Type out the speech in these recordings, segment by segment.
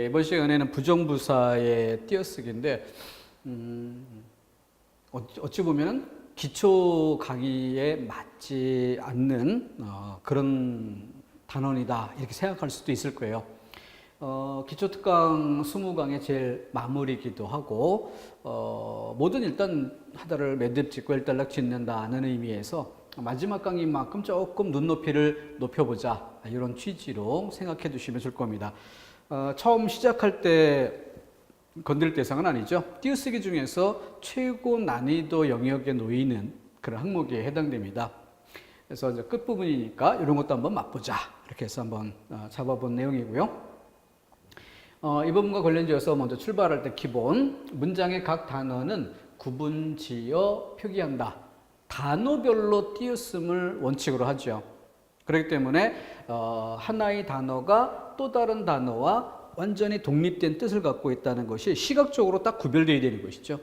이번 시간에는 부정부사의 띄어쓰기인데 어찌 보면 기초 강의에 맞지 않는 그런 단원이다 이렇게 생각할 수도 있을 거예요. 기초특강 20강의 제일 마무리이기도 하고 뭐든 일단 하다를 매듭 짓고 일단락 짓는다는 의미에서 마지막 강의만큼 조금 눈높이를 높여보자 이런 취지로 생각해 두시면 좋을 겁니다. 처음 시작할 때 건드릴 대상은 아니죠. 띄어쓰기 중에서 최고 난이도 영역에 놓이는 그런 항목에 해당됩니다. 그래서 이제 끝부분이니까 이런 것도 한번 맛보자 이렇게 해서 한번 잡아본 내용이고요. 이 부분과 관련지어서 먼저 출발할 때 기본 문장의 각 단어는 구분지어 표기한다. 단어별로 띄었음을 원칙으로 하죠. 그렇기 때문에 하나의 단어가 또 다른 단어와 완전히 독립된 뜻을 갖고 있다는 것이 시각적으로 딱 구별되어야 되는 것이죠.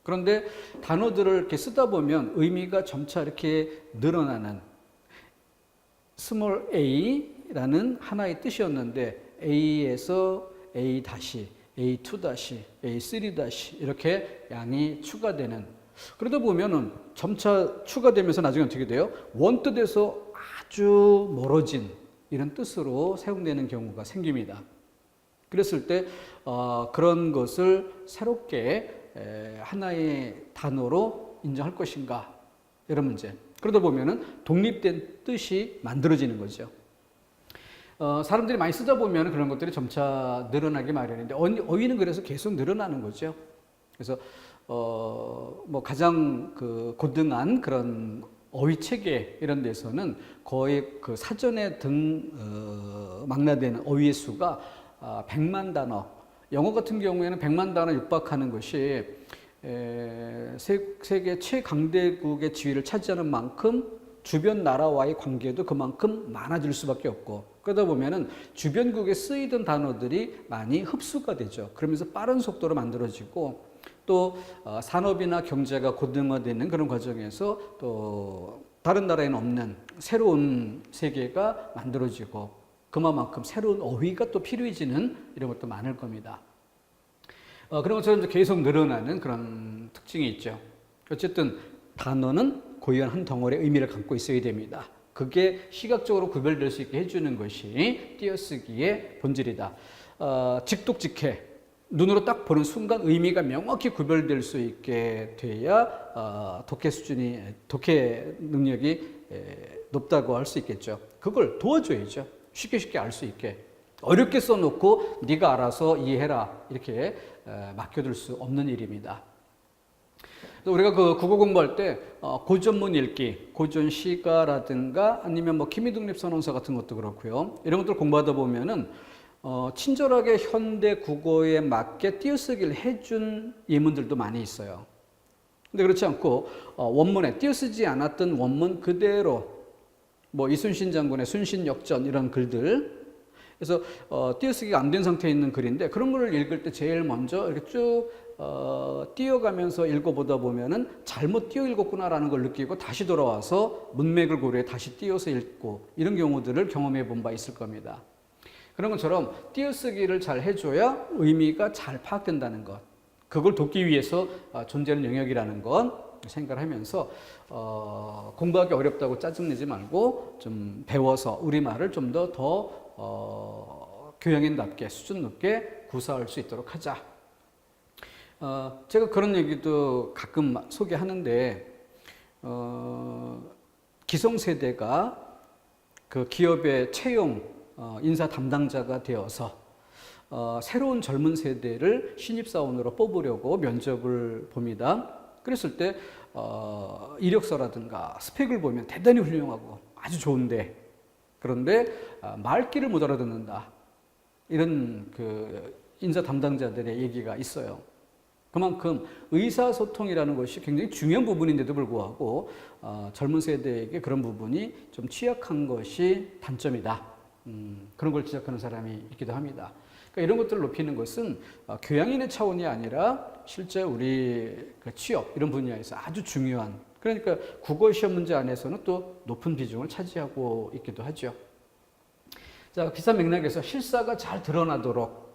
그런데 단어들을 이렇게 쓰다 보면 의미가 점차 이렇게 늘어나는 스몰 a라는 하나의 뜻이었는데 A에서 A 다시, A2 A3 이렇게 양이 추가되는, 그러다 보면은 점차 추가되면서 나중에 어떻게 돼요? 원뜻에서 아주 멀어진 이런 뜻으로 사용되는 경우가 생깁니다. 그랬을 때 그런 것을 새롭게 하나의 단어로 인정할 것인가 이런 문제. 그러다 보면은 독립된 뜻이 만들어지는 거죠. 사람들이 많이 쓰다 보면 그런 것들이 점차 늘어나기 마련인데 어휘는 그래서 계속 늘어나는 거죠. 그래서 뭐 가장 그 고등한 그런 어휘 체계 이런 데서는 거의 그 사전에 망라되는 어휘의 수가 100만 단어. 영어 같은 경우에는 100만 단어 육박하는 것이 세계 최강대국의 지위를 차지하는 만큼 주변 나라와의 관계도 그만큼 많아질 수밖에 없고, 그러다 보면은 주변국에 쓰이던 단어들이 많이 흡수가 되죠. 그러면서 빠른 속도로 만들어지고 또 산업이나 경제가 고등화되는 그런 과정에서 또 다른 나라에는 없는 새로운 세계가 만들어지고 그만큼 새로운 어휘가 또 필요해지는 이런 것도 많을 겁니다. 그런 것처럼 계속 늘어나는 그런 특징이 있죠. 어쨌든 단어는 고유한 한 덩어리의 의미를 갖고 있어야 됩니다. 그게 시각적으로 구별될 수 있게 해주는 것이 띄어쓰기의 본질이다. 직독직해, 눈으로 딱 보는 순간 의미가 명확히 구별될 수 있게 돼야 독해 능력이 높다고 할 수 있겠죠. 그걸 도와줘야죠. 쉽게 알 수 있게. 어렵게 써놓고 네가 알아서 이해해라 이렇게 맡겨둘 수 없는 일입니다. 우리가 그 국어 공부할 때 고전문 읽기, 고전 시가라든가 아니면 뭐 기미독립선언서 같은 것도 그렇고요. 이런 것들 공부하다 보면은 친절하게 현대 국어에 맞게 띄어쓰기를 해준 예문들도 많이 있어요. 근데 그렇지 않고 원문에 띄어쓰지 않았던 원문 그대로 뭐 이순신 장군의 순신역전 이런 글들, 그래서 띄어쓰기가 안 된 상태에 있는 글인데 그런 걸 읽을 때 제일 먼저 이렇게 쭉 띄어가면서 읽어보다 보면은 잘못 띄어 읽었구나라는 걸 느끼고 다시 돌아와서 문맥을 고려해 다시 띄어서 읽고 이런 경우들을 경험해 본 바 있을 겁니다. 그런 것처럼 띄어쓰기를 잘 해줘야 의미가 잘 파악된다는 것, 그걸 돕기 위해서 존재하는 영역이라는 것 생각을 하면서 공부하기 어렵다고 짜증내지 말고 좀 배워서 우리말을 좀 더 교양인답게 수준 높게 구사할 수 있도록 하자. 제가 그런 얘기도 가끔 소개하는데 기성세대가 그 기업의 채용 인사 담당자가 되어서 새로운 젊은 세대를 신입사원으로 뽑으려고 면접을 봅니다. 그랬을 때 이력서라든가 스펙을 보면 대단히 훌륭하고 아주 좋은데, 그런데 말귀를 못 알아듣는다 이런 그 인사 담당자들의 얘기가 있어요. 그만큼 의사소통이라는 것이 굉장히 중요한 부분인데도 불구하고 젊은 세대에게 그런 부분이 좀 취약한 것이 단점이다. 그런 걸 지적하는 사람이 있기도 합니다. 그러니까 이런 것들을 높이는 것은 교양인의 차원이 아니라 실제 우리 취업 이런 분야에서 아주 중요한, 그러니까 국어 시험 문제 안에서는 또 높은 비중을 차지하고 있기도 하죠. 자, 비슷한 맥락에서 실사가 잘 드러나도록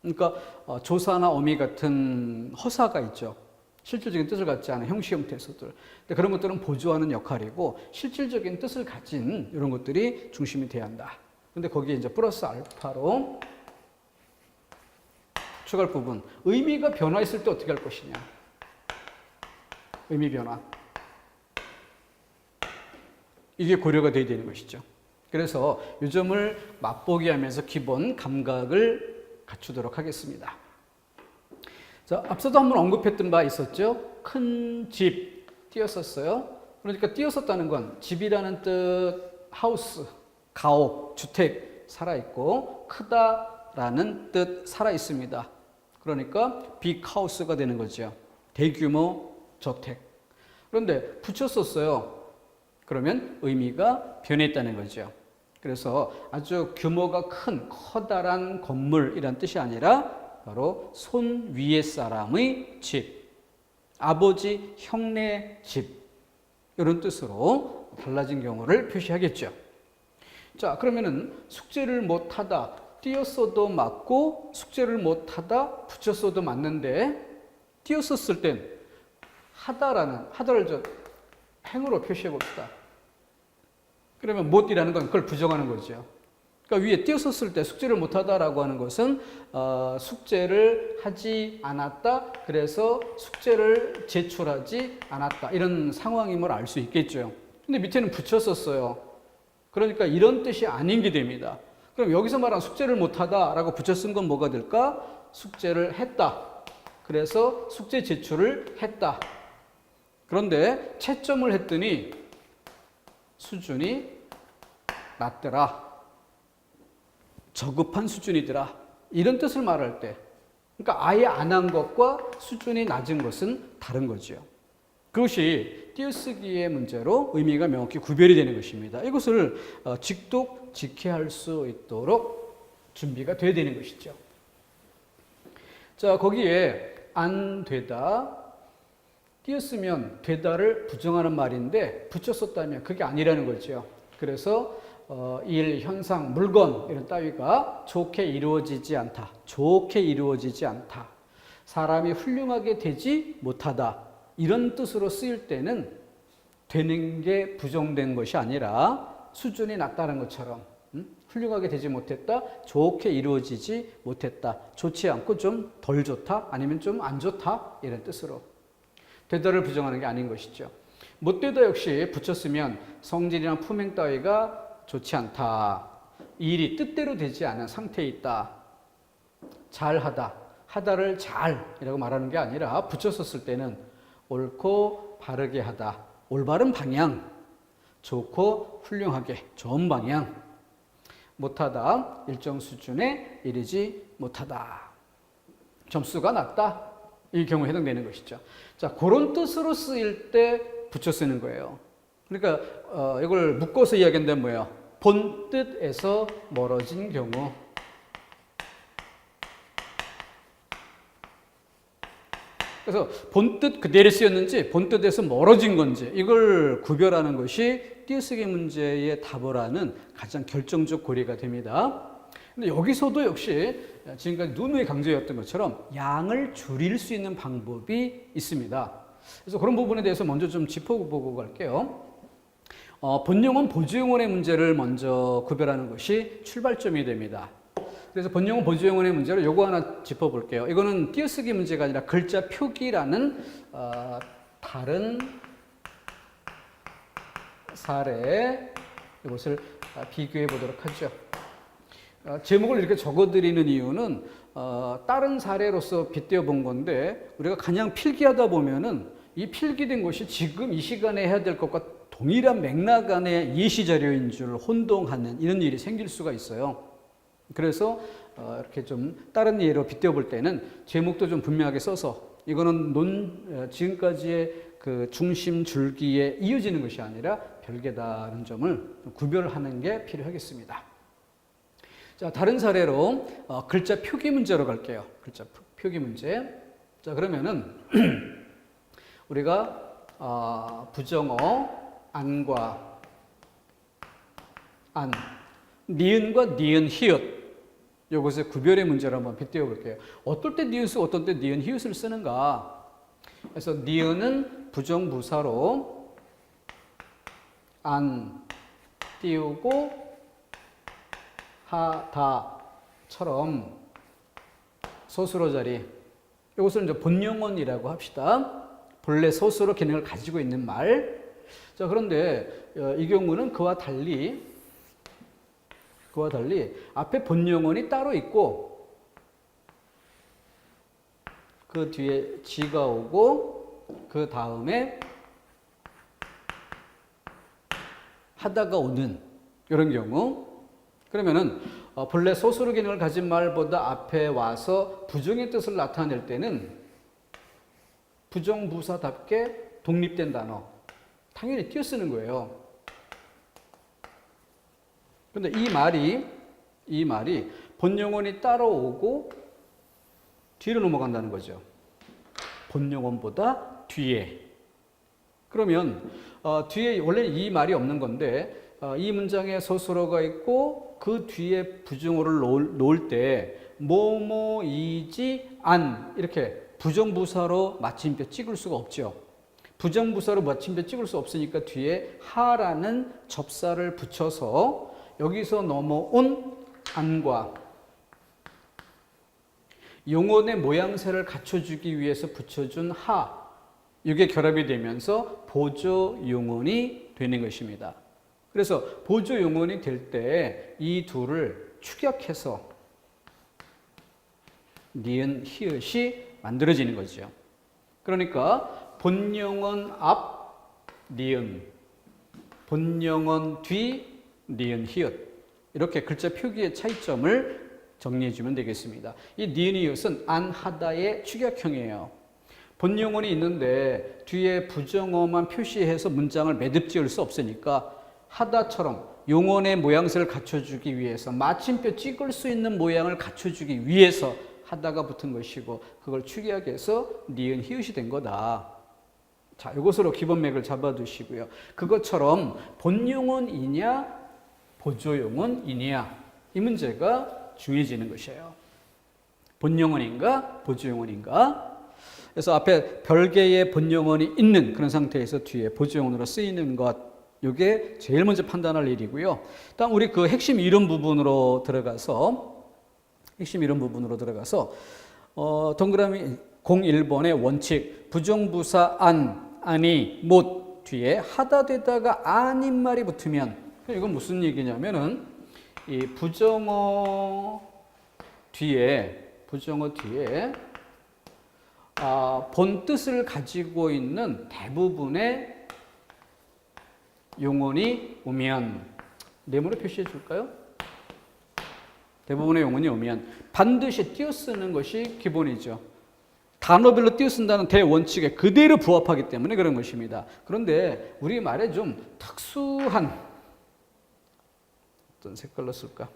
그러니까 조사나 어미 같은 허사가 있죠. 실질적인 뜻을 갖지 않은 형식 형태소들. 근데 그런 것들은 보조하는 역할이고 실질적인 뜻을 가진 이런 것들이 중심이 돼야 한다. 근데 거기에 이제 플러스 알파로 추가할 부분. 의미가 변화했을 때 어떻게 할 것이냐. 의미 변화. 이게 고려가 돼야 되는 것이죠. 그래서 이 점을 맛보기 하면서 기본 감각을 갖추도록 하겠습니다. 자, 앞서도 한번 언급했던 바 있었죠. 큰 집 띄었었어요. 그러니까 띄었었다는 건 집이라는 뜻, 하우스, 가옥, 주택 살아있고 크다라는 뜻 살아있습니다. 그러니까 빅하우스가 되는 거죠. 대규모 저택. 그런데 붙였었어요. 그러면 의미가 변했다는 거죠. 그래서 아주 규모가 큰 커다란 건물이란 뜻이 아니라 바로 손 위에 사람의 집, 아버지, 형네 집 이런 뜻으로 달라진 경우를 표시하겠죠. 자, 그러면은 숙제를 못하다 띄었어도 맞고 숙제를 못하다 붙였어도 맞는데 띄었었을 땐 하다를 저 행으로 표시해 봅시다. 그러면 못이라는 건 그걸 부정하는 거죠. 그러니까 위에 띄었었을 때 숙제를 못하다라고 하는 것은 숙제를 하지 않았다. 그래서 숙제를 제출하지 않았다. 이런 상황임을 알 수 있겠죠. 근데 밑에는 붙였었어요. 그러니까 이런 뜻이 아닌 게 됩니다. 그럼 여기서 말한 숙제를 못하다라고 붙여 쓴 건 뭐가 될까? 숙제를 했다. 그래서 숙제 제출을 했다. 그런데 채점을 했더니 수준이 낮더라. 저급한 수준이더라. 이런 뜻을 말할 때, 그러니까 아예 안 한 것과 수준이 낮은 것은 다른 거죠. 그것이 띄어쓰기의 문제로 의미가 명확히 구별이 되는 것입니다. 이것을 직독, 직해할 수 있도록 준비가 돼야 되는 것이죠. 자, 거기에 안 되다, 띄었으면 되다를 부정하는 말인데 붙였었다면 그게 아니라는 거죠. 그래서 일, 현상, 물건 이런 따위가 좋게 이루어지지 않다. 좋게 이루어지지 않다. 사람이 훌륭하게 되지 못하다. 이런 뜻으로 쓰일 때는 되는 게 부정된 것이 아니라 수준이 낮다는 것처럼 훌륭하게 되지 못했다. 좋게 이루어지지 못했다. 좋지 않고 좀 덜 좋다. 아니면 좀 안 좋다. 이런 뜻으로. 되다를 부정하는 게 아닌 것이죠. 못되다 역시 붙였으면 성질이나 품행 따위가 좋지 않다. 일이 뜻대로 되지 않은 상태에 있다. 잘하다. 하다를 잘이라고 말하는 게 아니라 붙였었을 때는 옳고 바르게 하다. 올바른 방향. 좋고 훌륭하게. 좋은 방향. 못하다. 일정 수준에 이르지 못하다. 점수가 낮다. 이 경우에 해당되는 것이죠. 자, 그런 뜻으로 쓰일 때 붙여 쓰는 거예요. 그러니까 이걸 묶어서 이야기한다면 뭐예요? 본 뜻에서 멀어진 경우. 그래서 본 뜻 그대로 쓰였는지 본 뜻에서 멀어진 건지 이걸 구별하는 것이 띄어쓰기 문제의 답을 하는 가장 결정적 고리가 됩니다. 근데 여기서도 역시 지금까지 누누이 강조했던 것처럼 양을 줄일 수 있는 방법이 있습니다. 그래서 그런 부분에 대해서 먼저 좀 짚어보고 갈게요. 본용은 보조용언의 문제를 먼저 구별하는 것이 출발점이 됩니다. 그래서 본용은 보조용언의 문제로 요거 하나 짚어볼게요. 이거는 띄어쓰기 문제가 아니라 글자 표기라는 다른 사례 이것을 비교해 보도록 하죠. 제목을 이렇게 적어드리는 이유는 다른 사례로서 빗대어 본 건데 우리가 그냥 필기하다 보면은 이 필기된 것이 지금 이 시간에 해야 될 것과 동일한 맥락 안의 예시 자료인 줄 혼동하는 이런 일이 생길 수가 있어요. 그래서 이렇게 좀 다른 예로 빗대어 볼 때는 제목도 좀 분명하게 써서 이거는 지금까지의 그 중심 줄기에 이어지는 것이 아니라 별개다는 점을 구별하는 게 필요하겠습니다. 자, 다른 사례로 글자 표기 문제로 갈게요. 글자 표기 문제. 자, 그러면은 우리가 부정어 안과 안, 니은과 니은, 히읗 이것의 구별의 문제를 한번 빗대어 볼게요. 어떨 때 니은 쓰고 어떨 때 니은 히읗을 쓰는가? 그래서 니은은 부정부사로 안 띄우고 하다처럼 소수로 자리, 이것을 이제 본영언이라고 합시다. 본래 소수로 기능을 가지고 있는 말. 자, 그런데 이 경우는 그와 달리 앞에 본영언이 따로 있고 그 뒤에 지가 오고 그 다음에 하다가 오는 이런 경우, 그러면은 본래 소수로 기능을 가진 말보다 앞에 와서 부정의 뜻을 나타낼 때는 부정부사답게 독립된 단어 당연히 띄어쓰는 거예요. 그런데 이 말이 본영언이 따라오고 뒤로 넘어간다는 거죠. 본영언보다 뒤에. 그러면 뒤에 원래 이 말이 없는 건데 이 문장에 소수로가 있고 그 뒤에 부정어를 놓을 때 뭐뭐이지 안 이렇게 부정부사로 마침표 찍을 수가 없죠. 부정부사로 마침표 찍을 수 없으니까 뒤에 하라는 접사를 붙여서 여기서 넘어온 안과 용언의 모양새를 갖춰주기 위해서 붙여준 하, 이게 결합이 되면서 보조 용언이 되는 것입니다. 그래서 보조 용언이 될 때 이 둘을 축약해서 니은, 히읗이 만들어지는 거죠. 그러니까 본영언 앞 니은, 본영언 뒤 니은, 히읗, 이렇게 글자 표기의 차이점을 정리해 주면 되겠습니다. 이 니은, 히읗은 안, 하다의 축약형이에요. 본영언이 있는데 뒤에 부정어만 표시해서 문장을 매듭 지을 수 없으니까 하다처럼 용언의 모양새를 갖춰주기 위해서 마침표 찍을 수 있는 모양을 갖춰주기 위해서 하다가 붙은 것이고 그걸 축약해서 니은, 히읗이 된 거다. 자, 이것으로 기본 맥을 잡아두시고요. 그것처럼 본용언이냐 보조용언이냐 이 문제가 중요해지는 것이에요. 본용언인가 보조용언인가? 그래서 앞에 별개의 본용언이 있는 그런 상태에서 뒤에 보조용언으로 쓰이는 것, 이게 제일 먼저 판단할 일이고요. 다음 우리 그 핵심 이론 부분으로 들어가서 동그라미 01번의 원칙, 부정부사 안, 아니, 못 뒤에 하다 되다가 아닌 말이 붙으면, 이건 무슨 얘기냐면은 이 부정어 뒤에 본 뜻을 가지고 있는 대부분의 용언이 오면, 네모로 표시해 줄까요? 대부분의 용언이 오면 반드시 띄어쓰는 것이 기본이죠. 단어별로 띄어쓴다는 대원칙에 그대로 부합하기 때문에 그런 것입니다. 그런데 우리말에 좀 특수한, 어떤 색깔로 쓸까?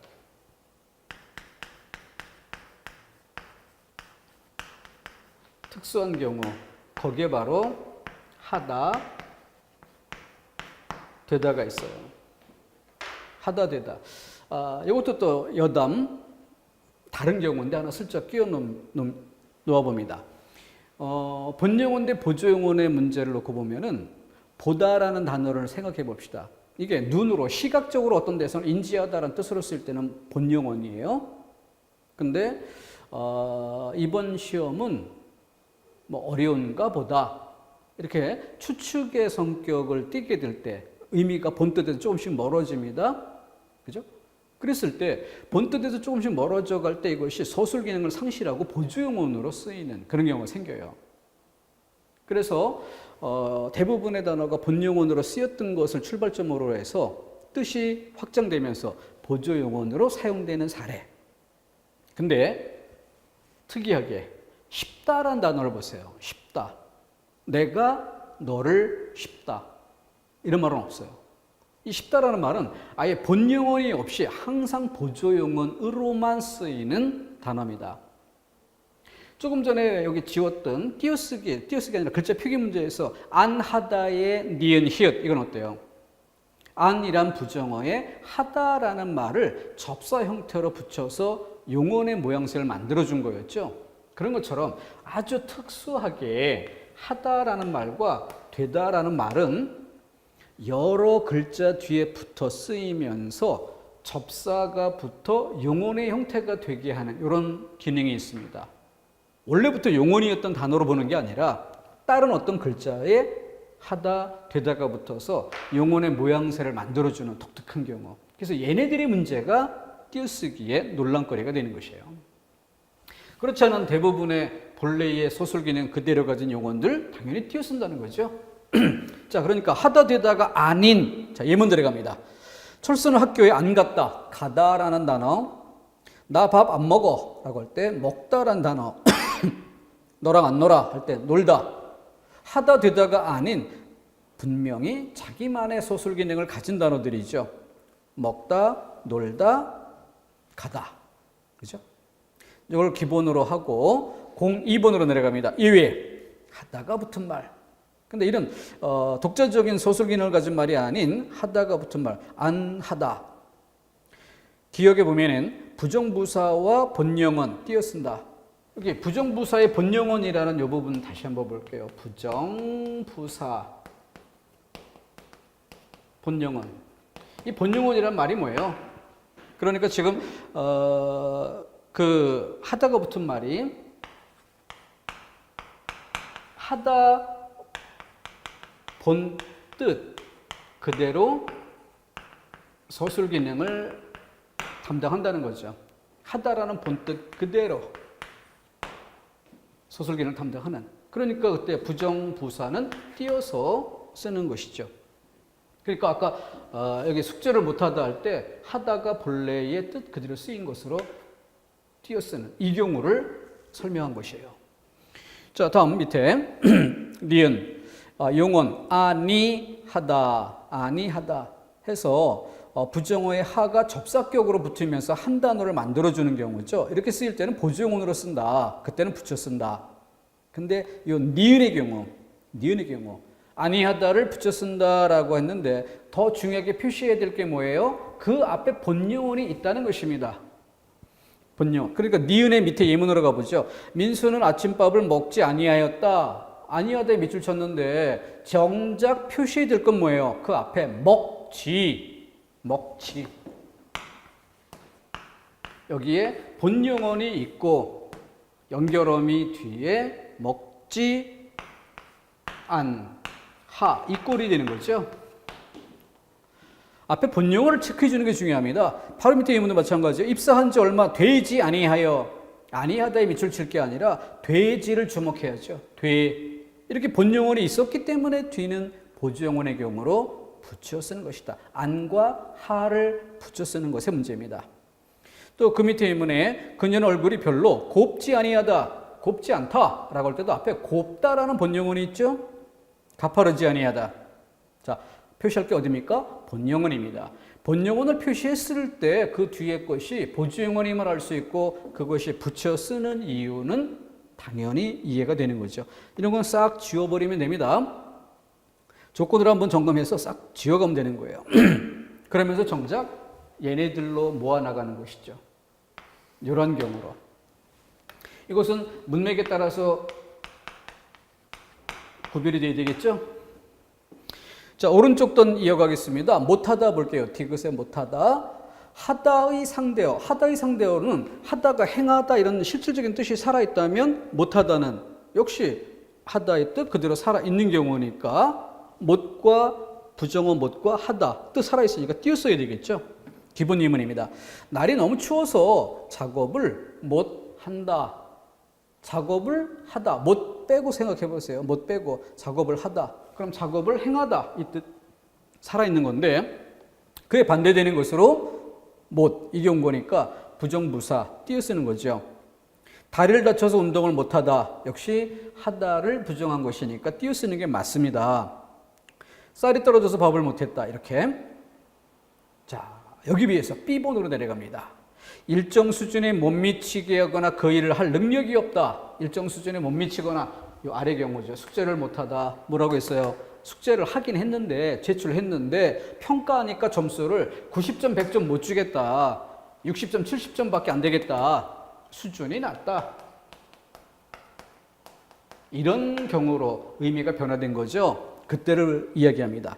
특수한 경우, 거기에 바로 하다, 되다가 있어요. 하다, 되다. 이것도 또 여담, 다른 경우인데 하나 슬쩍 끼워 놓아봅니다. 본용언 대 보조용언의 문제를 놓고 보면은 보다라는 단어를 생각해 봅시다. 이게 눈으로 시각적으로 어떤 데서는 인지하다라는 뜻으로 쓸 때는 본용언이에요. 근데 이번 시험은 뭐 어려운가 보다 이렇게 추측의 성격을 띠게 될 때 의미가 본뜻에서 조금씩 멀어집니다. 그죠? 그랬을 때 본뜻에서 조금씩 멀어져 갈 때 이것이 서술 기능을 상실하고 보조용언으로 쓰이는 그런 경우가 생겨요. 그래서 대부분의 단어가 본용언으로 쓰였던 것을 출발점으로 해서 뜻이 확장되면서 보조용언으로 사용되는 사례. 근데 특이하게 쉽다라는 단어를 보세요. 쉽다. 내가 너를 쉽다. 이런 말은 없어요. 이 쉽다라는 말은 아예 본용언이 없이 항상 보조용언으로만 쓰이는 단어입니다. 조금 전에 여기 지웠던 띄어쓰기 아니라 글자 표기 문제에서 안하다의 니은 히읗, 이건 어때요? 안이란 부정어에 하다라는 말을 접사 형태로 붙여서 용언의 모양새를 만들어준 거였죠. 그런 것처럼 아주 특수하게 하다라는 말과 되다라는 말은 여러 글자 뒤에 붙어 쓰이면서 접사가 붙어 용언의 형태가 되게 하는 이런 기능이 있습니다. 원래부터 용언이었던 단어로 보는 게 아니라 다른 어떤 글자에 하다, 되다가 붙어서 용언의 모양새를 만들어주는 독특한 경우. 그래서 얘네들의 문제가 띄어쓰기에 논란거리가 되는 것이에요. 그렇지 않은 대부분의 본래의 소술기능 그대로 가진 용언들 당연히 띄어쓴다는 거죠. 자, 그러니까 하다 되다가 아닌, 자, 예문 들어갑니다. 철수는 학교에 안 갔다. 가다라는 단어. 나 밥 안 먹어 라고 할 때 먹다라는 단어. 너랑 안 놀아 할 때 놀다. 하다 되다가 아닌 분명히 자기만의 소술 기능을 가진 단어들이죠. 먹다, 놀다, 가다. 그죠? 이걸 기본으로 하고 02번으로 내려갑니다. 이외에 하다가 붙은 말. 근데 이런 독자적인 소술 기능을 가진 말이 아닌 하다가 붙은 말, 안 하다. 기억해 보면은 부정부사와 본영언 띄어쓴다. 여기 부정부사의 본영언이라는 이 부분 다시 한번 볼게요. 부정부사, 본영언. 이 본영언이란 말이 뭐예요? 그러니까 지금 그 하다가 붙은 말이 하다 본 뜻 그대로 소술 기능을 담당한다는 거죠. 하다라는 본 뜻 그대로 소술 기능을 담당하는. 그러니까 그때 부정부사는 띄어서 쓰는 것이죠. 그러니까 아까 여기 숙제를 못하다 할 때 하다가 본래의 뜻 그대로 쓰인 것으로 띄어 쓰는 이 경우를 설명한 것이에요. 자, 다음 밑에 니은 용언 아니하다 아니하다 해서 부정어의 하가 접사격으로 붙으면서 한 단어를 만들어주는 경우죠. 이렇게 쓰일 때는 보조용언으로 쓴다. 그때는 붙여 쓴다. 근데 이 니은의 경우 아니하다를 붙여 쓴다라고 했는데 더 중요하게 표시해야 될 게 뭐예요? 그 앞에 본용언이 있다는 것입니다. 본용. 그러니까 니은의 밑에 예문으로 가보죠. 민수는 아침밥을 먹지 아니하였다. 아니하다에 밑줄 쳤는데 정작 표시해야 될 건 뭐예요? 그 앞에 먹지. 여기에 본용언이 있고 연결어미 뒤에 먹지 않하 이 꼴이 되는 거죠. 앞에 본용어를 체크해 주는 게 중요합니다. 바로 밑에 예문도 마찬가지예요. 입사한 지 얼마 되지 아니하여 아니하다에 밑줄 칠 게 아니라 되지를 주목해야죠. 이렇게 본용어이 있었기 때문에 뒤는 보조용언의 경우로 붙여 쓰는 것이다. 안과 하를 붙여 쓰는 것의 문제입니다. 또 그 밑에 예문에 그녀는 얼굴이 별로 곱지 아니하다, 곱지 않다라고 할 때도 앞에 곱다라는 본용어이 있죠. 가파르지 아니하다. 자, 표시할 게 어디입니까? 본용어입니다. 본용어를 표시했을 때 그 뒤에 것이 보조용어임을 알 수 있고 그것이 붙여 쓰는 이유는 당연히 이해가 되는 거죠. 이런 건 싹 지워버리면 됩니다. 조건을 한번 점검해서 싹 지워가면 되는 거예요. 그러면서 정작 얘네들로 모아나가는 것이죠. 이런 경우로. 이것은 문맥에 따라서 구별이 돼야 되겠죠? 자, 오른쪽 던 이어가겠습니다. 못하다 볼게요. 디귿의 못하다. 하다의 상대어. 하다의 상대어는 하다가 행하다 이런 실질적인 뜻이 살아있다면 못하다는 역시 하다의 뜻 그대로 살아있는 경우니까 못과 부정어 못과 하다 뜻 살아있으니까 띄어써야 되겠죠. 기본 예문입니다. 날이 너무 추워서 작업을 못한다. 작업을 하다. 못 빼고 생각해 보세요. 못 빼고 작업을 하다. 그럼 작업을 행하다 이 뜻 살아있는 건데 그에 반대되는 것으로 못 이 경우 보니까 부정부사 띄어쓰는 거죠. 다리를 다쳐서 운동을 못하다 역시 하다를 부정한 것이니까 띄어쓰는 게 맞습니다. 쌀이 떨어져서 밥을 못했다 이렇게. 자, 여기 비해서 B번으로 내려갑니다. 일정 수준에 못 미치게 하거나 그 일을 할 능력이 없다. 일정 수준에 못 미치거나 이 아래 경우죠. 숙제를 못하다. 뭐라고 했어요? 숙제를 하긴 했는데 제출했는데 평가하니까 점수를 90점 100점 못 주겠다. 60점, 70점밖에 안 되겠다. 수준이 낮다. 이런 경우로 의미가 변화된 거죠. 그때를 이야기합니다.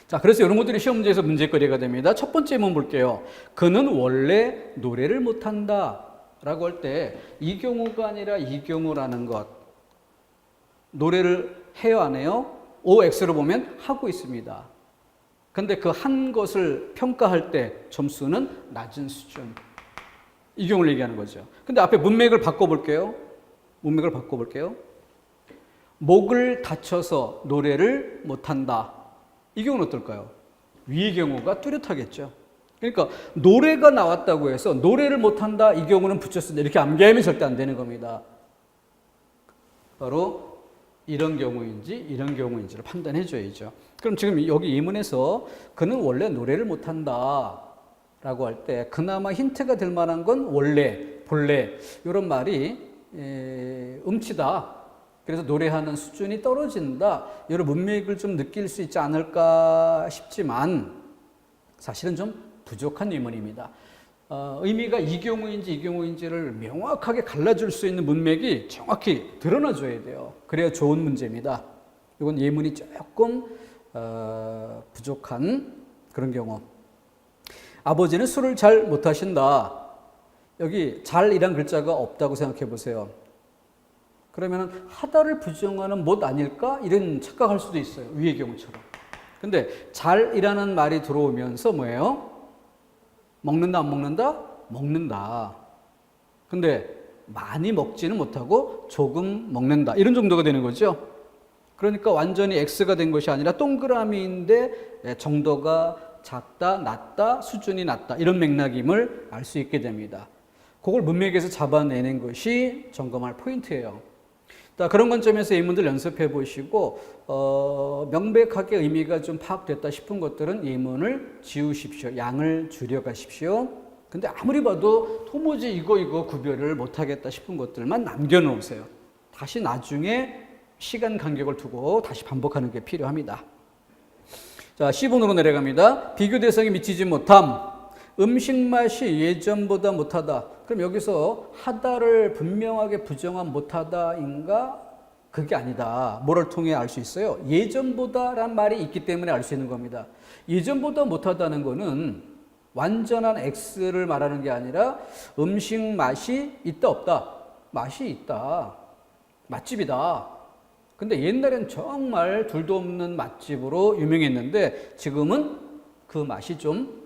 자, 그래서 이런 것들이 시험 문제에서 문제거리가 됩니다. 첫 번째 문제 볼게요. 그는 원래 노래를 못한다 라고 할 때 이 경우가 아니라 이 경우라는 것, 노래를 해요 안 해요? OX로 보면 하고 있습니다. 근데 그 한 것을 평가할 때 점수는 낮은 수준, 이 경우를 얘기하는 거죠. 근데 앞에 문맥을 바꿔볼게요. 목을 다쳐서 노래를 못한다. 이 경우는 어떨까요? 위의 경우가 뚜렷하겠죠. 그러니까 노래가 나왔다고 해서 노래를 못한다, 이 경우는 붙였습니다. 이렇게 암기하면 절대 안 되는 겁니다. 바로 이런 경우인지 이런 경우인지를 판단해 줘야죠. 그럼 지금 여기 예문에서 그는 원래 노래를 못한다 라고 할 때 그나마 힌트가 될 만한 건 원래, 본래 이런 말이 음치다. 그래서 노래하는 수준이 떨어진다. 이런 문맥을 좀 느낄 수 있지 않을까 싶지만 사실은 좀 부족한 예문입니다. 의미가 이 경우인지 이 경우인지를 명확하게 갈라줄 수 있는 문맥이 정확히 드러나줘야 돼요. 그래야 좋은 문제입니다. 이건 예문이 조금 부족한 그런 경우. 아버지는 술을 잘 못하신다. 여기 잘이란 글자가 없다고 생각해 보세요. 그러면 하다를 부정하는 못 아닐까? 이런 착각할 수도 있어요. 위의 경우처럼. 근데 잘이라는 말이 들어오면서 뭐예요? 먹는다 안 먹는다? 먹는다. 근데 많이 먹지는 못하고 조금 먹는다. 이런 정도가 되는 거죠. 그러니까 완전히 X가 된 것이 아니라 동그라미인데 정도가 작다, 낮다, 수준이 낮다. 이런 맥락임을 알 수 있게 됩니다. 그걸 문맥에서 잡아내는 것이 점검할 포인트예요. 그런 관점에서 예문들 연습해 보시고 명백하게 의미가 좀 파악됐다 싶은 것들은 예문을 지우십시오. 양을 줄여가십시오. 근데 아무리 봐도 도무지 이거 구별을 못하겠다 싶은 것들만 남겨놓으세요. 다시 나중에 시간 간격을 두고 다시 반복하는 게 필요합니다. 자, C번으로 내려갑니다. 비교 대상에 미치지 못함. 음식 맛이 예전보다 못하다. 그럼 여기서 하다를 분명하게 부정한 못하다인가? 그게 아니다. 뭐를 통해 알 수 있어요? 예전보다란 말이 있기 때문에 알 수 있는 겁니다. 예전보다 못하다는 거는 완전한 X를 말하는 게 아니라 음식 맛이 있다 없다. 맛이 있다. 맛집이다. 근데 옛날엔 정말 둘도 없는 맛집으로 유명했는데 지금은 그 맛이 좀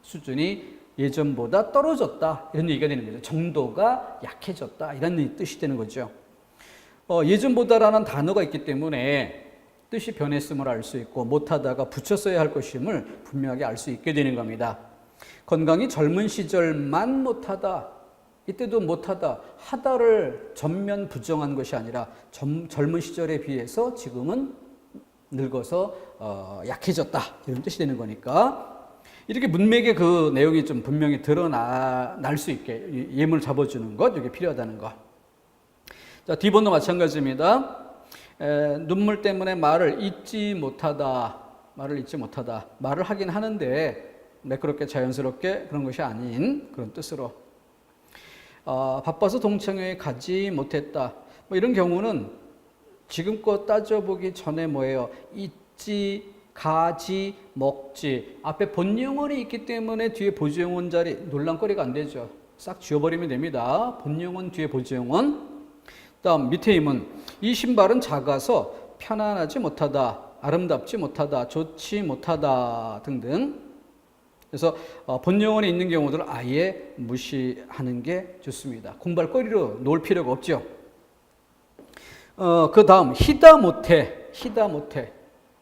수준이 예전보다 떨어졌다. 이런 얘기가 되는 거죠. 정도가 약해졌다. 이런 뜻이 되는 거죠. 예전보다라는 단어가 있기 때문에 뜻이 변했음을 알 수 있고 못하다가 붙였어야 할 것임을 분명하게 알 수 있게 되는 겁니다. 건강이 젊은 시절만 못하다. 이때도 못하다. 하다를 전면 부정한 것이 아니라 젊은 시절에 비해서 지금은 늙어서 약해졌다. 이런 뜻이 되는 거니까 이렇게 문맥의 그 내용이 좀 분명히 드러날 수 있게 예문을 잡아주는 것, 이게 필요하다는 것. 자, D번도 마찬가지입니다. 눈물 때문에 말을 잊지 못하다. 말을 하긴 하는데 매끄럽게 자연스럽게 그런 것이 아닌 그런 뜻으로. 바빠서 동창회에 가지 못했다. 뭐 이런 경우는 지금껏 따져보기 전에 뭐예요? 잊지, 가지, 먹지. 앞에 본영원이 있기 때문에 뒤에 보조영원 자리 논란거리가 안 되죠. 싹 지워버리면 됩니다. 본영원 뒤에 보조영원. 다음 밑에 임은 이 신발은 작아서 편안하지 못하다, 아름답지 못하다, 좋지 못하다 등등. 그래서 본영원에 있는 경우들을 아예 무시하는 게 좋습니다. 공부할거리로 놓을 필요가 없죠. 그 다음 희다 못해.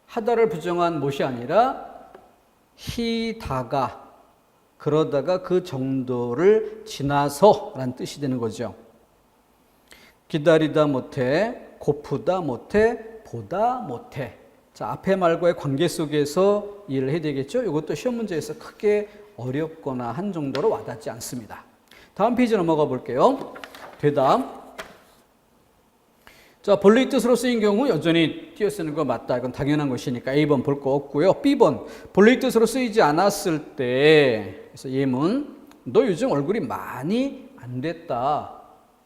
하다를 부정한 못이 아니라 희다가, 그러다가 그 정도를 지나서 라는 뜻이 되는 거죠. 기다리다 못해, 고프다 못해, 보다 못해. 자, 앞에 말과의 관계 속에서 이해를 해야 되겠죠. 이것도 시험 문제에서 크게 어렵거나 한 정도로 와닿지 않습니다. 다음 페이지 넘어가 볼게요. 대답. 자, 본래의 뜻으로 쓰인 경우 여전히 띄어 쓰는 거 맞다. 이건 당연한 것이니까 A번 볼 거 없고요. B번, 본래의 뜻으로 쓰이지 않았을 때, 그래서 예문, 너 요즘 얼굴이 많이 안 됐다.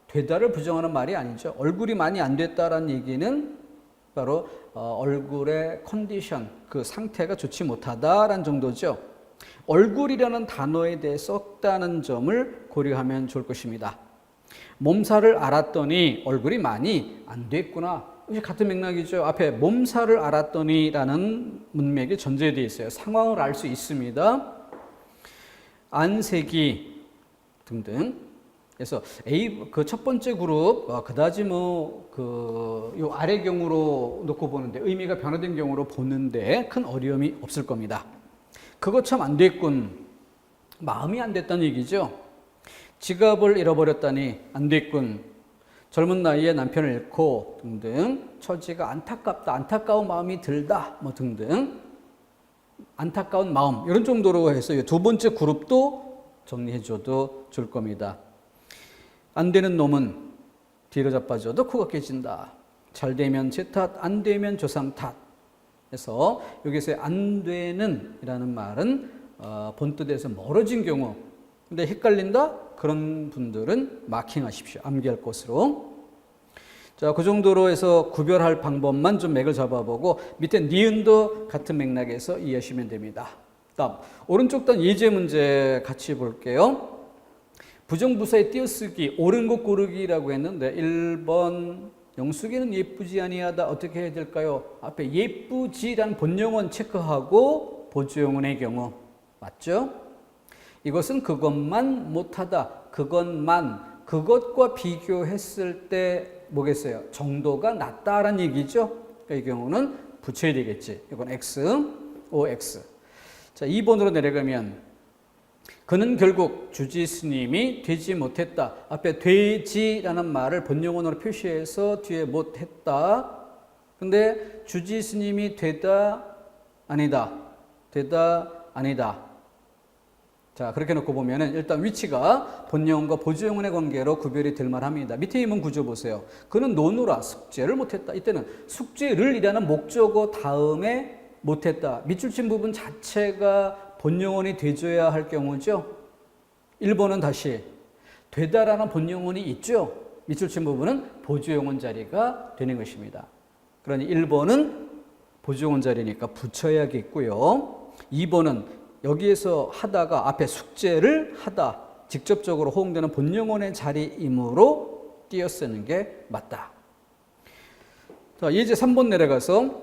되다를 부정하는 말이 아니죠. 얼굴이 많이 안 됐다라는 얘기는 바로 얼굴의 컨디션, 그 상태가 좋지 못하다라는 정도죠. 얼굴이라는 단어에 대해 썼다는 점을 고려하면 좋을 것입니다. 몸살을 앓았더니 얼굴이 많이 안 됐구나. 같은 맥락이죠. 앞에 몸살을 앓았더니라는 문맥이 전제되어 있어요. 상황을 알 수 있습니다. 안색이 등등. 그래서 그 첫 번째 그룹, 그다지 요 아래 경우로 놓고 보는데, 의미가 변화된 경우로 보는데 큰 어려움이 없을 겁니다. 그거 참 안 됐군. 마음이 안 됐다는 얘기죠. 지갑을 잃어버렸다니 안 됐군. 젊은 나이에 남편을 잃고 등등. 처지가 안타깝다. 안타까운 마음이 들다. 등등. 안타까운 마음. 이런 정도로 해서 두 번째 그룹도 정리해줘도 좋을 겁니다. 안 되는 놈은 뒤로 자빠져도 코가 깨진다. 잘 되면 제 탓, 안 되면 조상 탓. 그래서 여기서 안 되는 이라는 말은 본뜻에서 멀어진 경우. 근데 헷갈린다? 그런 분들은 마킹하십시오. 암기할 것으로. 자, 그 정도로 해서 구별할 방법만 좀 맥을 잡아보고 밑에 니은도 같은 맥락에서 이해하시면 됩니다. 다음, 오른쪽 단 예제 문제 같이 볼게요. 부정부사의 띄어쓰기, 옳은 것 고르기라고 했는데 1번 영숙이는 예쁘지 아니하다. 어떻게 해야 될까요? 앞에 예쁘지란 본영원 체크하고 보조영원의 경우 맞죠? 이것은 그것만 못하다. 그것만, 그것과 비교했을 때 뭐겠어요? 정도가 낮다라는 얘기죠. 그러니까 이 경우는 붙여야 되겠지. 이건 X, OX. 자, 2번으로 내려가면 그는 결국 주지 스님이 되지 못했다. 앞에 되지라는 말을 본영원으로 표시해서 뒤에 못했다. 근데 주지 스님이 되다, 아니다. 되다, 아니다. 자, 그렇게 놓고 보면은 일단 위치가 본영원과 보조영원의 관계로 구별이 될 만합니다. 밑에 있는 구조 보세요. 그는 노노라 숙제를 못했다. 이때는 숙제를 이라는 목적어 다음에 못했다. 밑줄 친 부분 자체가 본영원이 돼줘야 할 경우죠. 1번은 다시 되다라는 본영원이 있죠. 밑줄 친 부분은 보조영원 자리가 되는 것입니다. 그러니 1번은 보조영원 자리니까 붙여야겠고요. 2번은 여기에서 하다가 앞에 숙제를 하다 직접적으로 호응되는 본영원의 자리이므로 띄어 쓰는 게 맞다. 자, 이제 3번 내려가서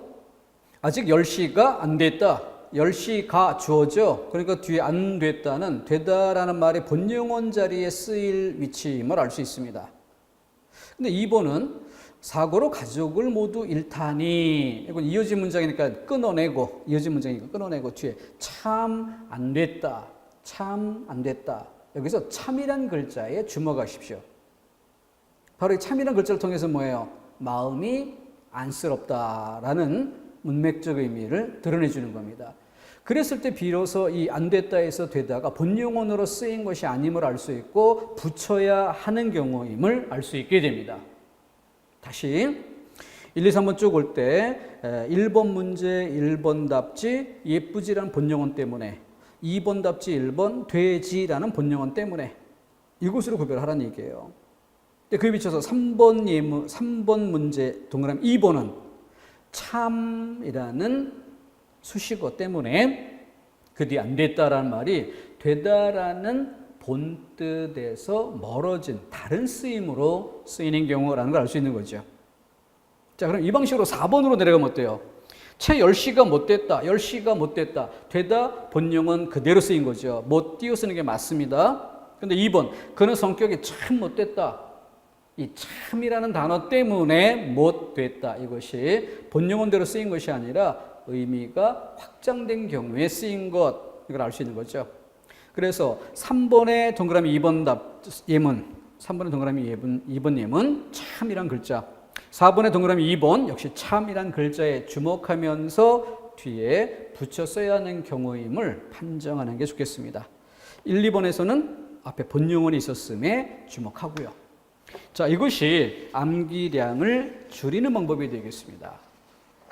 아직 10시가 안 됐다. 10시가 주어죠. 그러니까 뒤에 안 됐다는 되다라는 말이 본영원 자리에 쓰일 위치임을 알 수 있습니다. 근데 2번은 사고로 가족을 모두 잃다니. 이건 이어진 문장이니까 끊어내고, 이어진 문장이니까 끊어내고 뒤에 참 안 됐다. 참 안 됐다. 여기서 참이란 글자에 주목하십시오. 바로 이 참이란 글자를 통해서 뭐예요? 마음이 안쓰럽다라는 문맥적 의미를 드러내주는 겁니다. 그랬을 때 비로소 이 안 됐다에서 되다가 본영원으로 쓰인 것이 아님을 알 수 있고 붙여야 하는 경우임을 알 수 있게 됩니다. 다시 1, 2, 3번 쭉 올 때 1번 문제 1번 답지 예쁘지라는 본영원 때문에 2번 답지 1번 되지라는 본영원 때문에 이것으로 구별하라는 얘기예요. 그에 비춰서 3번 문제 동그라미 2번은 참이라는 수식어 때문에 그 뒤에 안 됐다라는 말이 되다라는 본뜻에서 멀어진 다른 쓰임으로 쓰이는 경우라는 걸 알 수 있는 거죠. 자, 그럼 이 방식으로 4번으로 내려가면 어때요? 채 10시가 못 됐다. 10시가 못 됐다. 되다 본영은 그대로 쓰인 거죠. 못 띄어 쓰는 게 맞습니다. 근데 2번 그는 성격이 참 못 됐다. 이 참이라는 단어 때문에 못 됐다. 이것이 본영원대로 쓰인 것이 아니라 의미가 확장된 경우에 쓰인 것. 이걸 알 수 있는 거죠. 그래서 3번의 동그라미 2번 답 예문, 3번의 동그라미 2번 예문 참이란 글자, 4번의 동그라미 2번 역시 참이란 글자에 주목하면서 뒤에 붙여 써야 하는 경우임을 판정하는 게 좋겠습니다. 1, 2번에서는 앞에 본영원이 있었음에 주목하고요. 자, 이것이 암기량을 줄이는 방법이 되겠습니다.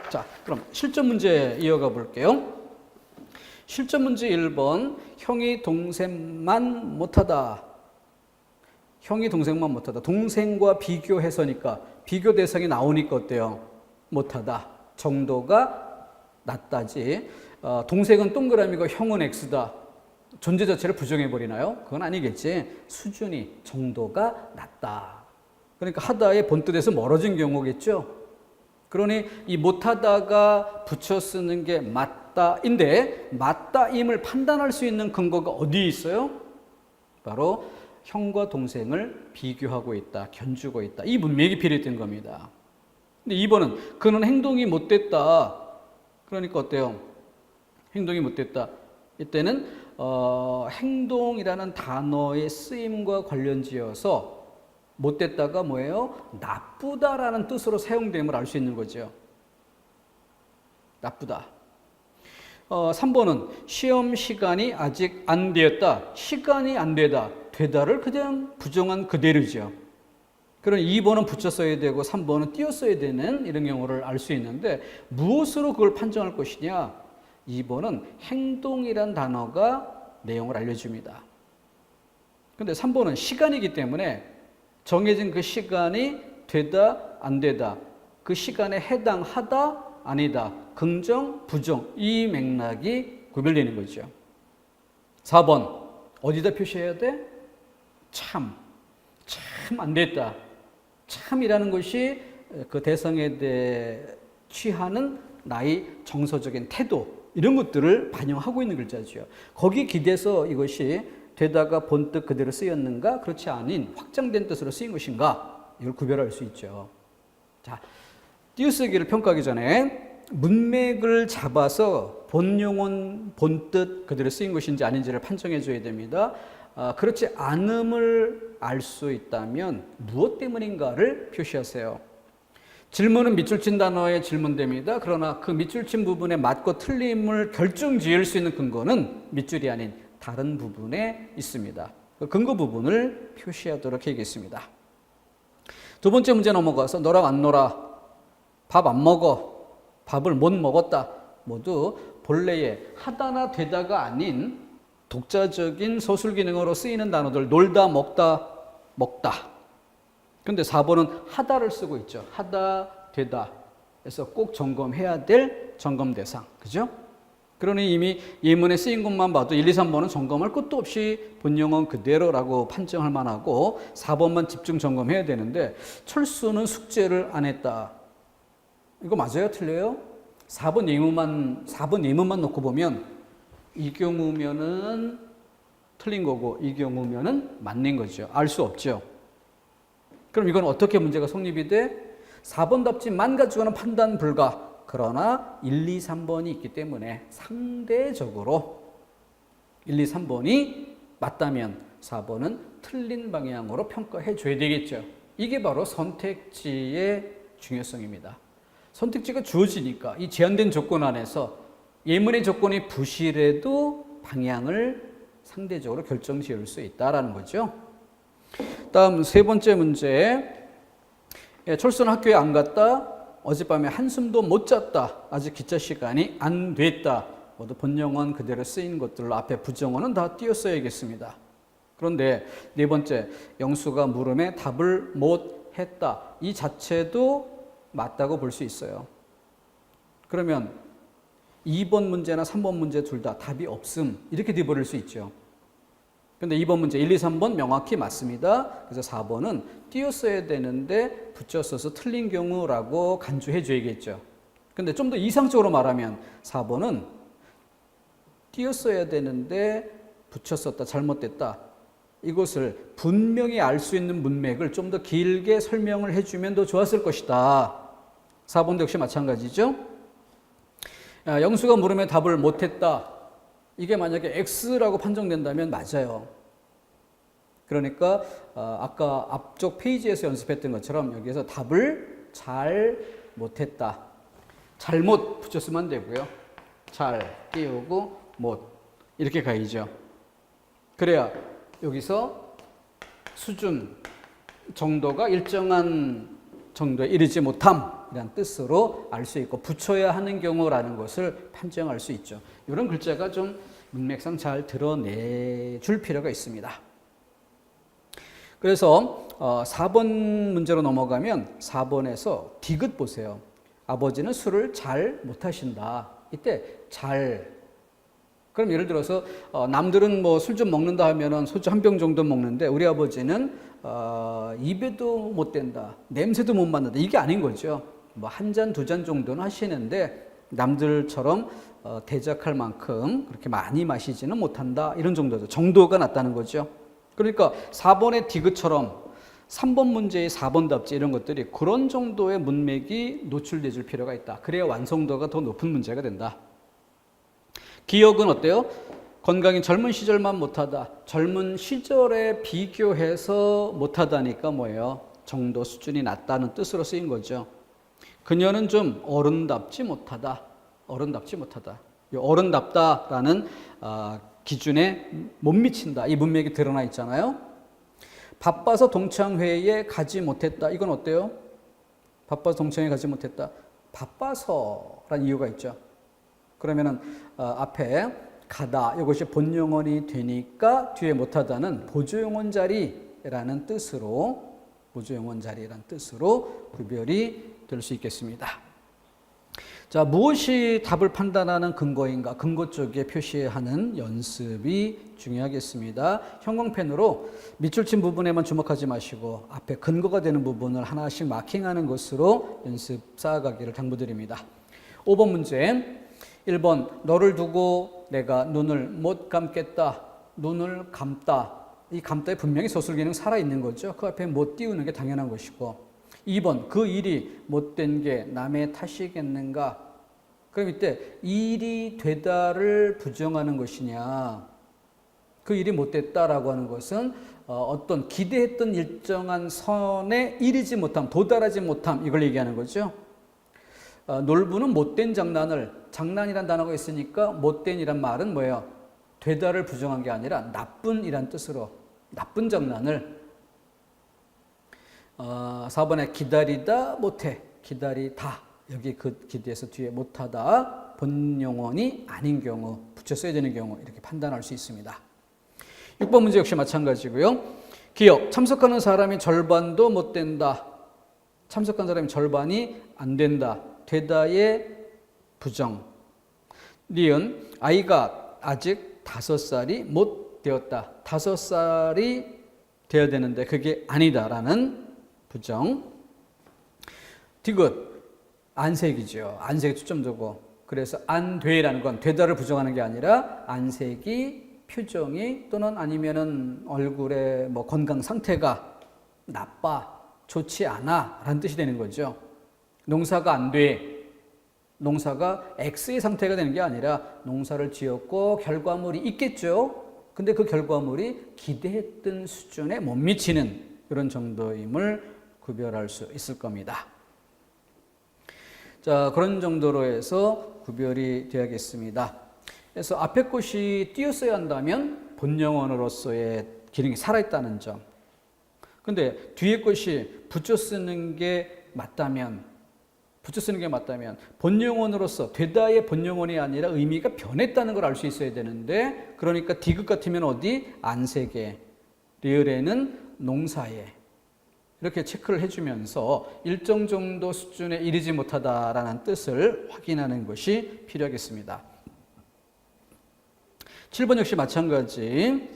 자, 그럼 실전 문제 이어가 볼게요. 실전 문제 1번 형이 동생만 못하다. 형이 동생만 못하다. 동생과 비교해서니까 비교 대상이 나오니까 어때요? 못하다. 정도가 낮다지. 동생은 동그라미고 형은 X다. 존재 자체를 부정해버리나요? 그건 아니겠지. 수준이, 정도가 낮다. 그러니까 하다의 본뜻에서 멀어진 경우겠죠. 그러니 이 못하다가 붙여 쓰는 게 맞다인데 맞다임을 판단할 수 있는 근거가 어디에 있어요? 바로 형과 동생을 비교하고 있다, 견주고 있다. 이 문맥이 필요했던 겁니다. 근데 2번은 그는 행동이 못됐다. 그러니까 어때요? 행동이 못됐다. 이때는 행동이라는 단어의 쓰임과 관련지어서 못됐다가 뭐예요? 나쁘다라는 뜻으로 사용됨을 알 수 있는 거죠. 나쁘다. 3번은 시험 시간이 아직 안 되었다. 시간이 안 되다. 되다를 그냥 부정한 그대로죠. 그럼 2번은 붙여 써야 되고 3번은 띄어 써야 되는 이런 경우를 알 수 있는데 무엇으로 그걸 판정할 것이냐? 2번은 행동이란 단어가 내용을 알려줍니다. 그런데 3번은 시간이기 때문에 정해진 그 시간이 되다 안 되다, 그 시간에 해당하다 아니다, 긍정 부정, 이 맥락이 구별되는 거죠. 4번 어디다 표시해야 돼? 참 안 됐다. 참이라는 것이 그 대상에 대해 취하는 나의 정서적인 태도, 이런 것들을 반영하고 있는 글자죠. 거기에 기대서 이것이 되다가 본뜻 그대로 쓰였는가, 그렇지 않은 확장된 뜻으로 쓰인 것인가, 이걸 구별할 수 있죠. 자, 띄어쓰기를 평가하기 전에 문맥을 잡아서 본용은 본뜻 그대로 쓰인 것인지 아닌지를 판정해 줘야 됩니다. 그렇지 않음을 알 수 있다면 무엇 때문인가를 표시하세요. 질문은 밑줄 친 단어에 질문됩니다. 그러나 그 밑줄 친 부분의 맞고 틀림을 결정 지을 수 있는 근거는 밑줄이 아닌 다른 부분에 있습니다. 그 근거 부분을 표시하도록 하겠습니다. 두 번째 문제 넘어가서 너랑 안 놀아, 밥 안 먹어, 밥을 못 먹었다, 모두 본래의 하다나 되다가 아닌 독자적인 서술 기능으로 쓰이는 단어들, 놀다, 먹다, 먹다. 근데 4번은 하다를 쓰고 있죠. 하다, 되다. 그래서 꼭 점검해야 될 점검 대상. 그죠? 그러니 이미 예문에 쓰인 것만 봐도 1, 2, 3번은 점검할 것도 없이 본영은 그대로라고 판정할 만하고 4번만 집중 점검해야 되는데 철수는 숙제를 안 했다. 이거 맞아요? 틀려요? 4번 예문만 놓고 보면 이 경우면은 틀린 거고 이 경우면은 맞는 거죠. 알 수 없죠. 그럼 이건 어떻게 문제가 성립이 돼? 4번답지만 가지고는 판단 불가. 그러나 1, 2, 3번이 있기 때문에 상대적으로 1, 2, 3번이 맞다면 4번은 틀린 방향으로 평가해 줘야 되겠죠. 이게 바로 선택지의 중요성입니다. 선택지가 주어지니까 이 제한된 조건 안에서 예문의 조건이 부실해도 방향을 상대적으로 결정 지을 수 있다는 거죠. 다음 세 번째 문제. 철수는 학교에 안 갔다. 어젯밤에 한숨도 못 잤다. 아직 기차 시간이 안 됐다. 모두 본영원 그대로 쓰인 것들로 앞에 부정어는 다 띄어 써야겠습니다. 그런데 네 번째, 영수가 물음에 답을 못 했다. 이 자체도 맞다고 볼 수 있어요. 그러면 2번 문제나 3번 문제 둘 다 답이 없음, 이렇게 돼버릴 수 있죠. 근데 2번 문제 1, 2, 3번 명확히 맞습니다. 그래서 4번은 띄어 써야 되는데 붙여 써서 틀린 경우라고 간주해 줘야겠죠. 근데 좀 더 이상적으로 말하면 4번은 띄어 써야 되는데 붙여 썼다, 잘못됐다. 이것을 분명히 알 수 있는 문맥을 좀 더 길게 설명을 해주면 더 좋았을 것이다. 4번도 역시 마찬가지죠. 영수가 물음에 답을 못했다. 이게 만약에 X라고 판정된다면 맞아요. 그러니까 아까 앞쪽 페이지에서 연습했던 것처럼 여기에서 답을 잘 못했다. 잘못 붙였으면 안 되고요. 잘 띄우고 못 이렇게 가야죠. 그래야 여기서 수준 정도가 일정한 정도에 이르지 못함, 이란 뜻으로 알 수 있고 붙여야 하는 경우라는 것을 판정할 수 있죠. 이런 글자가 좀 문맥상 잘 드러내줄 필요가 있습니다. 그래서 4번 문제로 넘어가면 4번에서 디귿 보세요. 아버지는 술을 잘 못하신다. 이때 잘. 그럼 예를 들어서 남들은 뭐 술 좀 먹는다 하면은 소주 한 병 정도 먹는데 우리 아버지는 입에도 못 댄다. 냄새도 못 맡는다. 이게 아닌 거죠. 뭐 한 잔, 두 잔 정도는 하시는데 남들처럼 대적할 만큼 그렇게 많이 마시지는 못한다. 이런 정도죠. 정도가 낮다는 거죠. 그러니까 4번의 디귿처럼 3번 문제의 4번 답지 이런 것들이 그런 정도의 문맥이 노출돼 줄 필요가 있다. 그래야 완성도가 더 높은 문제가 된다. 기억은 어때요? 건강히 젊은 시절만 못하다. 젊은 시절에 비교해서 못하다니까 뭐예요? 정도 수준이 낮다는 뜻으로 쓰인 거죠. 그녀는 좀 어른답지 못하다. 어른답지 못하다. 어른답다라는 기준에 못 미친다. 이 문맥이 드러나 있잖아요. 바빠서 동창회에 가지 못했다. 이건 어때요? 바빠서 동창회에 가지 못했다. 바빠서라는 이유가 있죠. 그러면은 앞에 가다 이것이 본용언이 되니까 뒤에 못하다는 보조용언 자리라는 뜻으로 구별이 될 수 있겠습니다. 자, 무엇이 답을 판단하는 근거인가? 근거 쪽에 표시하는 연습이 중요하겠습니다. 형광펜으로 밑줄 친 부분에만 주목하지 마시고 앞에 근거가 되는 부분을 하나씩 마킹하는 것으로 연습 쌓아가기를 당부드립니다. 5번 문제. 1번 너를 두고 내가 눈을 못 감겠다. 눈을 감다. 이 감다에 분명히 서술기능 살아있는 거죠. 그 앞에 못 띄우는 게 당연한 것이고 2번 그 일이 못된 게 남의 탓이겠는가. 그럼 이때 일이 되다를 부정하는 것이냐. 그 일이 못됐다라고 하는 것은 어떤 기대했던 일정한 선에 이르지 못함, 도달하지 못함 이걸 얘기하는 거죠. 놀부는 못된 장난이란 단어가 있으니까 못된이란 말은 뭐예요? 되다를 부정한 게 아니라 나쁜이란 뜻으로 나쁜 장난을 4번에 기다리다 못해 기다리다 여기 그 기대에서 뒤에 못하다 본용언이 아닌 경우 붙여 써야 되는 경우 이렇게 판단할 수 있습니다. 6번 문제 역시 마찬가지고요. 기억 참석하는 사람이 절반도 못 된다. 참석한 사람이 절반이 안 된다. 되다의 부정. 니은 아이가 아직 5살이 못 되었다. 5살이 되어야 되는데 그게 아니다라는 부정. 디귿 안색이죠. 안색에 초점 두고 그래서 안 돼라는 건 되다를 부정하는 게 아니라 안색이 표정이 또는 아니면은 얼굴의 뭐 건강 상태가 나빠 좋지 않아라는 뜻이 되는 거죠. 농사가 안 돼. 농사가 X의 상태가 되는 게 아니라 농사를 지었고 결과물이 있겠죠. 근데 그 결과물이 기대했던 수준에 못 미치는 이런 정도임을 구별할 수 있을 겁니다. 자, 그런 정도로 해서 구별이 되어야겠습니다. 그래서 앞에 것이 띄었어야 한다면 본영언으로서의 기능이 살아있다는 점. 근데 뒤에 것이 붙여 쓰는 게 맞다면 본영언으로서 되다의 본영언이 아니라 의미가 변했다는 걸 알 수 있어야 되는데 그러니까 디귿 같으면 어디? 안색에, 리을에는 농사에 이렇게 체크를 해주면서 일정 정도 수준에 이르지 못하다라는 뜻을 확인하는 것이 필요하겠습니다. 7번 역시 마찬가지.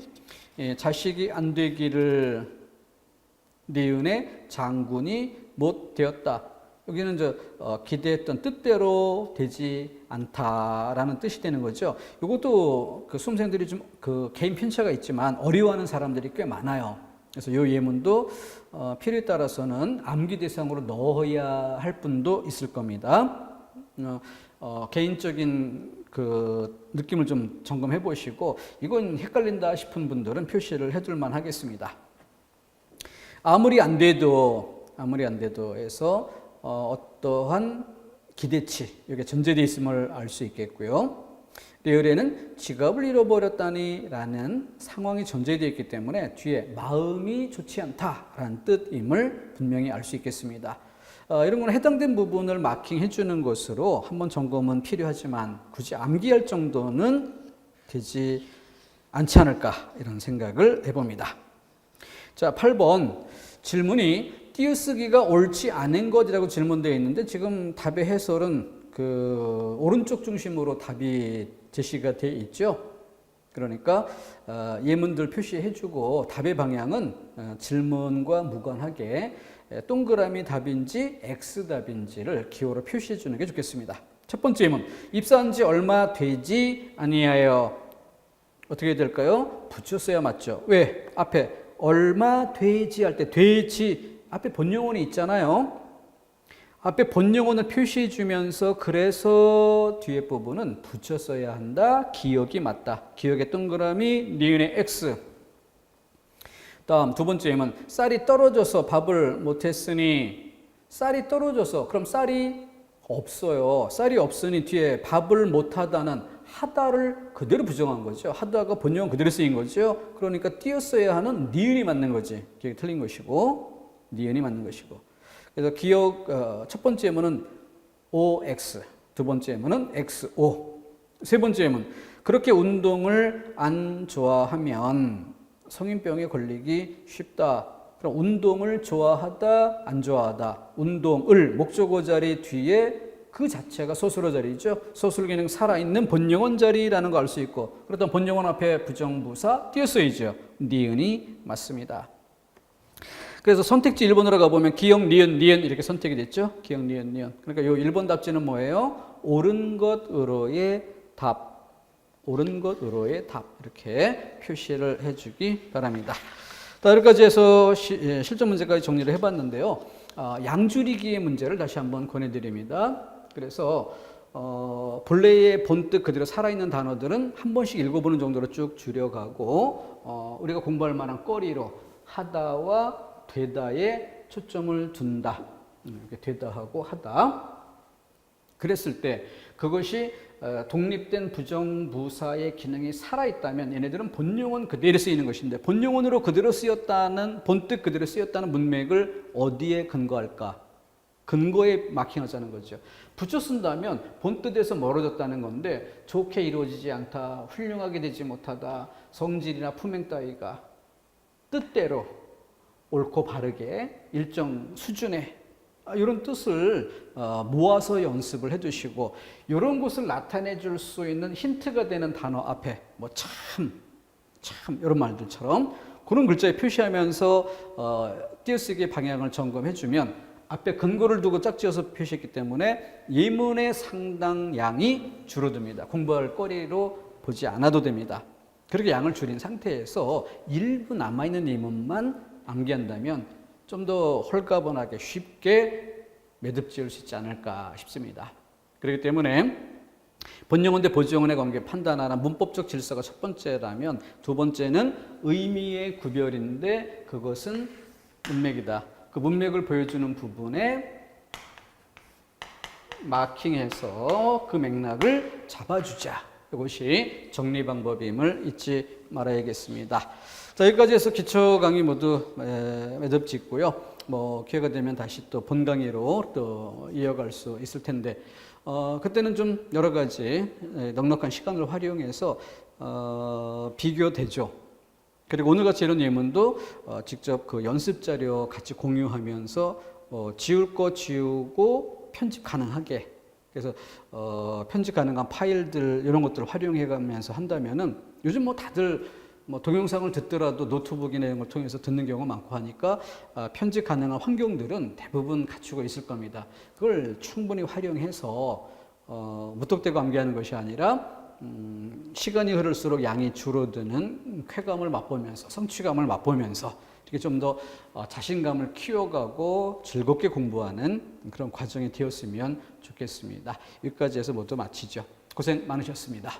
자식이 안 되기를 니은의 장군이 못 되었다. 여기는 기대했던 뜻대로 되지 않다라는 뜻이 되는 거죠. 이것도 그 수험생들이 좀 그 개인 편차가 있지만 어려워하는 사람들이 꽤 많아요. 그래서 이 예문도 필요에 따라서는 암기 대상으로 넣어야 할 분도 있을 겁니다. 개인적인 그 느낌을 좀 점검해 보시고 이건 헷갈린다 싶은 분들은 표시를 해둘 만 하겠습니다. 아무리 안 돼도 해서 어떠한 기대치 이게 전제되어 있음을 알 수 있겠고요. 리을에는 지갑을 잃어버렸다니 라는 상황이 전제되어 있기 때문에 뒤에 마음이 좋지 않다라는 뜻임을 분명히 알 수 있겠습니다. 이런 건 해당된 부분을 마킹해 주는 것으로 한번 점검은 필요하지만 굳이 암기할 정도는 되지 않지 않을까 이런 생각을 해봅니다. 자, 8번 질문이 띄어쓰기가 옳지 않은 것이라고 질문되어 있는데 지금 답의 해설은 그 오른쪽 중심으로 답이 제시가 되어 있죠. 그러니까 예문들 표시해주고 답의 방향은 질문과 무관하게 동그라미 답인지 X답인지를 기호로 표시해주는 게 좋겠습니다. 첫 번째 예문, 입사한 지 얼마 되지 아니하여. 어떻게 될까요? 붙였어야 맞죠. 왜? 앞에 얼마 되지 할 때 되지 앞에 본용어는 있잖아요. 앞에 본용어는 표시해 주면서 그래서 뒤에 부분은 붙였어야 한다. 기억이 맞다. 기억의 동그라미 니은의 X. 다음 두 번째 예문, 쌀이 떨어져서 밥을 못했으니. 쌀이 떨어져서 그럼 쌀이 없어요. 쌀이 없으니 뒤에 밥을 못하다는 하다를 그대로 부정한 거죠. 하다가 본용어 그대로 쓰인 거죠. 그러니까 띄었어야 하는 니은이 맞는 거지. 기억이 틀린 것이고 니은이 맞는 것이고. 그래서 기억 첫 번째 예문은 OX, 두 번째 예문은 XO, 세 번째 예문, 그렇게 운동을 안 좋아하면 성인병에 걸리기 쉽다. 그럼 운동을 좋아하다, 안 좋아하다. 운동을 목적어 자리 뒤에 그 자체가 소수로 자리죠. 소수를 기능 살아있는 본영원 자리라는 거 알 수 있고, 그렇다면 본영원 앞에 부정부사 띄었어야죠. 니은이 맞습니다. 그래서 선택지 1번으로 가보면 기억, 니은, 니은 이렇게 선택이 됐죠. 기억, 니은, 니은. 그러니까 요 1번 답지는 뭐예요? 옳은 것으로의 답. 옳은 것으로의 답. 이렇게 표시를 해주기 바랍니다. 자, 여기까지 해서 실전 문제까지 정리를 해봤는데요. 양줄이기의 문제를 다시 한번 권해드립니다. 그래서 본래의 본뜻 그대로 살아있는 단어들은 한 번씩 읽어보는 정도로 쭉 줄여가고 우리가 공부할 만한 거리로 하다와 되다에 초점을 둔다. 이렇게 되다하고 하다. 그랬을 때 그것이 독립된 부정부사의 기능이 살아있다면 얘네들은 본용어는 그대로 쓰이는 것인데 본용어로 그대로 쓰였다는 본뜻 그대로 쓰였다는 문맥을 어디에 근거할까? 근거에 마킹하자는 거죠. 붙여 쓴다면 본뜻에서 멀어졌다는 건데 좋게 이루어지지 않다, 훌륭하게 되지 못하다, 성질이나 품행 따위가 뜻대로 옳고 바르게 일정 수준의 이런 뜻을 모아서 연습을 해두시고 이런 것을 나타내 줄 수 있는 힌트가 되는 단어 앞에 뭐 참 이런 말들처럼 그런 글자에 표시하면서 띄어쓰기의 방향을 점검해 주면 앞에 근거를 두고 짝지어서 표시했기 때문에 예문의 상당량이 줄어듭니다. 공부할 거리로 보지 않아도 됩니다. 그렇게 양을 줄인 상태에서 일부 남아있는 예문만 암기한다면 좀 더 홀가분하게 쉽게 매듭 지을 수 있지 않을까 싶습니다. 그렇기 때문에 본영어 대 보지영어의 관계 판단하는 문법적 질서가 첫 번째라면 두 번째는 의미의 구별인데 그것은 문맥이다. 그 문맥을 보여주는 부분에 마킹해서 그 맥락을 잡아주자. 이것이 정리 방법임을 잊지 말아야겠습니다. 자, 여기까지 해서 기초 강의 모두 매듭 짓고요. 뭐 기회가 되면 다시 또 본 강의로 또 이어갈 수 있을 텐데 그때는 좀 여러 가지 넉넉한 시간을 활용해서 비교 대조 그리고 오늘같이 이런 예문도 직접 그 연습 자료 같이 공유하면서 지울 거 지우고 편집 가능하게 그래서 편집 가능한 파일들 이런 것들을 활용해 가면서 한다면은 요즘 뭐 다들 뭐 동영상을 듣더라도 노트북이나 이런 걸 통해서 듣는 경우가 많고 하니까 편집 가능한 환경들은 대부분 갖추고 있을 겁니다. 그걸 충분히 활용해서 무턱대고 암기하는 것이 아니라 시간이 흐를수록 양이 줄어드는 쾌감을 맛보면서 성취감을 맛보면서 이렇게 좀 더 자신감을 키워가고 즐겁게 공부하는 그런 과정이 되었으면 좋겠습니다. 여기까지 해서 모두 마치죠. 고생 많으셨습니다.